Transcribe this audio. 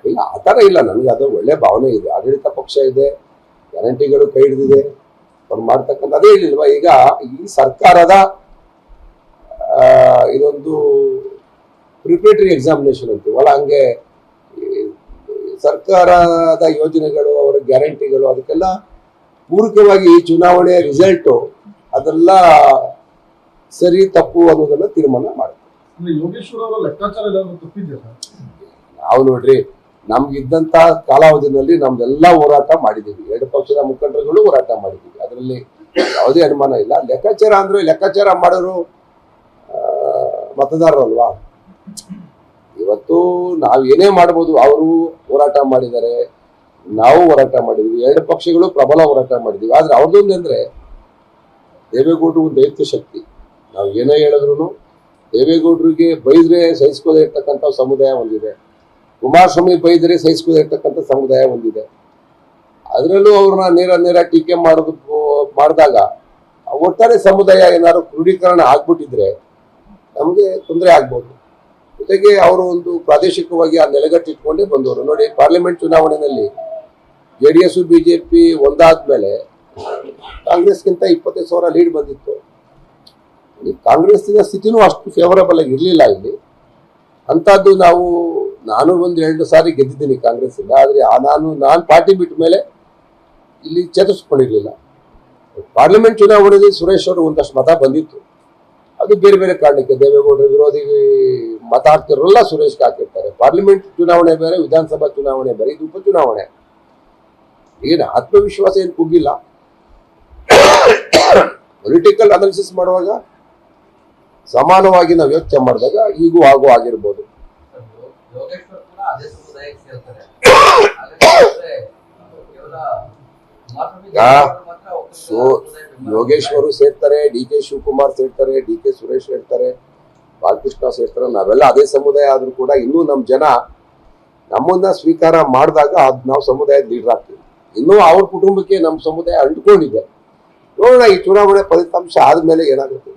ಇಲ್ಲ, ಆ ಥರ ಇಲ್ಲ. ನನಗೆ ಅದು ಒಳ್ಳೆ ಭಾವನೆ ಇದೆ. ಆಡಳಿತ ಪಕ್ಷ ಇದೆ, ಗ್ಯಾರಂಟಿಗಳು ಕೈ ಹಿಡಿದಿದೆ, ಅವ್ರು ಮಾಡ್ತಕ್ಕಂಥ ಅದೇ ಹೇಳಿಲ್ವಾ. ಈಗ ಈ ಸರ್ಕಾರದ ಇದೊಂದು ಪ್ರಿಪರೇಟರಿ ಎಕ್ಸಾಮಿನೇಷನ್ ಅಂತೀವಲ್ಲ, ಹಂಗೆ ಸರ್ಕಾರದ ಯೋಜನೆಗಳು, ಅವರ ಗ್ಯಾರಂಟಿಗಳು, ಅದಕ್ಕೆಲ್ಲ ಪೂರಕವಾಗಿ ಈ ಚುನಾವಣೆ ರಿಸಲ್ಟು ಅದೆಲ್ಲ ಸರಿ ತಪ್ಪು ಅನ್ನೋದನ್ನ ತೀರ್ಮಾನ ಮಾಡುತ್ತೆ. ನಾವು ನೋಡ್ರಿ, ನಮ್ಗಿದ್ದಂತ ಕಾಲಾವಧಿನಲ್ಲಿ ನಮ್ದೆಲ್ಲ ಹೋರಾಟ ಮಾಡಿದ್ದೀವಿ. ಎರಡು ಪಕ್ಷದ ಮುಖಂಡರುಗಳು ಹೋರಾಟ ಮಾಡಿದ್ದೀವಿ, ಅದರಲ್ಲಿ ಯಾವುದೇ ಅನುಮಾನ ಇಲ್ಲ. ಲೆಕ್ಕಾಚಾರ ಅಂದ್ರೆ ಲೆಕ್ಕಾಚಾರ ಮಾಡೋರು ಮತದಾರರಲ್ವಾ. ಇವತ್ತು ನಾವು ಏನೇ ಮಾಡ್ಬೋದು, ಅವರು ಹೋರಾಟ ಮಾಡಿದ್ದಾರೆ, ನಾವು ಹೋರಾಟ ಮಾಡಿದ್ವಿ, ಎರಡು ಪಕ್ಷಗಳು ಪ್ರಬಲ ಹೋರಾಟ ಮಾಡಿದ್ವಿ. ಆದ್ರೆ ಅವ್ರದ್ದೊಂದು ಅಂದ್ರೆ ದೇವೇಗೌಡರು ಒಂದು ದೈತ್ಯ ಶಕ್ತಿ. ನಾವು ಏನೇ ಹೇಳಿದ್ರು ದೇವೇಗೌಡರಿಗೆ ಬೈದ್ರೆ ಸಹಿಸ್ಕೋದೇ ಇರ್ತಕ್ಕಂಥ ಸಮುದಾಯ ಒಂದಿದೆ, ಕುಮಾರಸ್ವಾಮಿ ಬೈದ್ರೆ ಸಹಿಸ್ಕೋದೇ ಇರ್ತಕ್ಕಂಥ ಸಮುದಾಯ ಒಂದಿದೆ. ಅದರಲ್ಲೂ ಅವ್ರನ್ನ ನೇರ ಟೀಕೆ ಮಾಡಿದಾಗ ಒಟ್ಟಾರೆ ಸಮುದಾಯ ಏನಾದ್ರು ಕ್ರೋಢೀಕರಣ ಆಗ್ಬಿಟ್ಟಿದ್ರೆ ನಮಗೆ ತೊಂದರೆ ಆಗ್ಬೋದು. ಜೊತೆಗೆ ಅವರು ಒಂದು ಪ್ರಾದೇಶಿಕವಾಗಿ ಆ ನೆಲೆಗಟ್ಟಿಟ್ಕೊಂಡೇ ಬಂದವರು. ನೋಡಿ, ಪಾರ್ಲಿಮೆಂಟ್ ಚುನಾವಣೆಯಲ್ಲಿ JDS ಬಿಜೆಪಿ ಒಂದಾದ್ಮೇಲೆ ಕಾಂಗ್ರೆಸ್ಗಿಂತ 25,000 ಲೀಡ್ ಬಂದಿತ್ತು. ಕಾಂಗ್ರೆಸ್ಸಿನ ಸ್ಥಿತಿನೂ ಅಷ್ಟು ಫೇವರಬಲ್ ಆಗಿ ಇರಲಿಲ್ಲ ಇಲ್ಲಿ. ಅಂಥದ್ದು ನಾನು ಒಂದು 2 ಸಾರಿ ಗೆದ್ದಿದ್ದೀನಿ ಕಾಂಗ್ರೆಸ್ಸಿಂದ. ಆದರೆ ನಾನು ಪಾರ್ಟಿ ಬಿಟ್ಟ ಮೇಲೆ ಇಲ್ಲಿ ಚೇತರಿಸ್ಕೊಂಡಿರ್ಲಿಲ್ಲ. ಪಾರ್ಲಿಮೆಂಟ್ ಚುನಾವಣೆಯಲ್ಲಿ ಸುರೇಶ್ ಅವರು ಒಂದಷ್ಟು ಮತ ಬಂದಿತ್ತು, ಅದು ಬೇರೆ ಬೇರೆ ಕಾರಣಕ್ಕೆ. ದೇವೇಗೌಡರ ವಿರೋಧಿ ಮತ ಹಾಕ್ತಿರೋಲ್ಲ ಸುರೇಶ್ಗೆ ಹಾಕಿರ್ತಾರೆ. ಪಾರ್ಲಿಮೆಂಟ್ ಚುನಾವಣೆ ಬೇರೆ, ವಿಧಾನಸಭಾ ಚುನಾವಣೆ ಬೇರೆ, ಇದು ಉಪಚುನಾವಣೆ. ಏನು ಆತ್ಮವಿಶ್ವಾಸ ಏನು ಕುಗ್ಗಿಲ್ಲ. ಪೊಲಿಟಿಕಲ್ ಅನಾಲಿಸಿಸ್ ಮಾಡುವಾಗ ಸಮಾನವಾಗಿ ನಾವು ಯೋಚನೆ ಮಾಡಿದಾಗ ಈಗೂ ಆಗಿರ್ಬೋದು. ಯೋಗೇಶ್ವರು ಸೇರ್ತಾರೆ, DK ಶಿವಕುಮಾರ್ ಸೇರ್ತಾರೆ, DK ಸುರೇಶ್ ಸೇರ್ತಾರೆ, ಬಾಲಕೃಷ್ಣ ಸೇರ್ತಾರೆ. ನಾವೆಲ್ಲ ಅದೇ ಸಮುದಾಯ ಆದ್ರೂ ಕೂಡ ಇನ್ನೂ ನಮ್ಮ ಜನ ನಮ್ಮನ್ನ ಸ್ವೀಕಾರ ಮಾಡಿದಾಗ ನಾವು ಸಮುದಾಯದ ಲೀಡರ್ ಆಗ್ತೀವಿ. ಇನ್ನೂ ಅವ್ರ ಕುಟುಂಬಕ್ಕೆ ನಮ್ಮ ಸಮುದಾಯ ಅಂಟ್ಕೊಂಡಿದೆ. ನೋಡೋಣ ಈ ಚುನಾವಣೆ ಫಲಿತಾಂಶ ಆದ್ಮೇಲೆ ಏನಾಗುತ್ತೆ.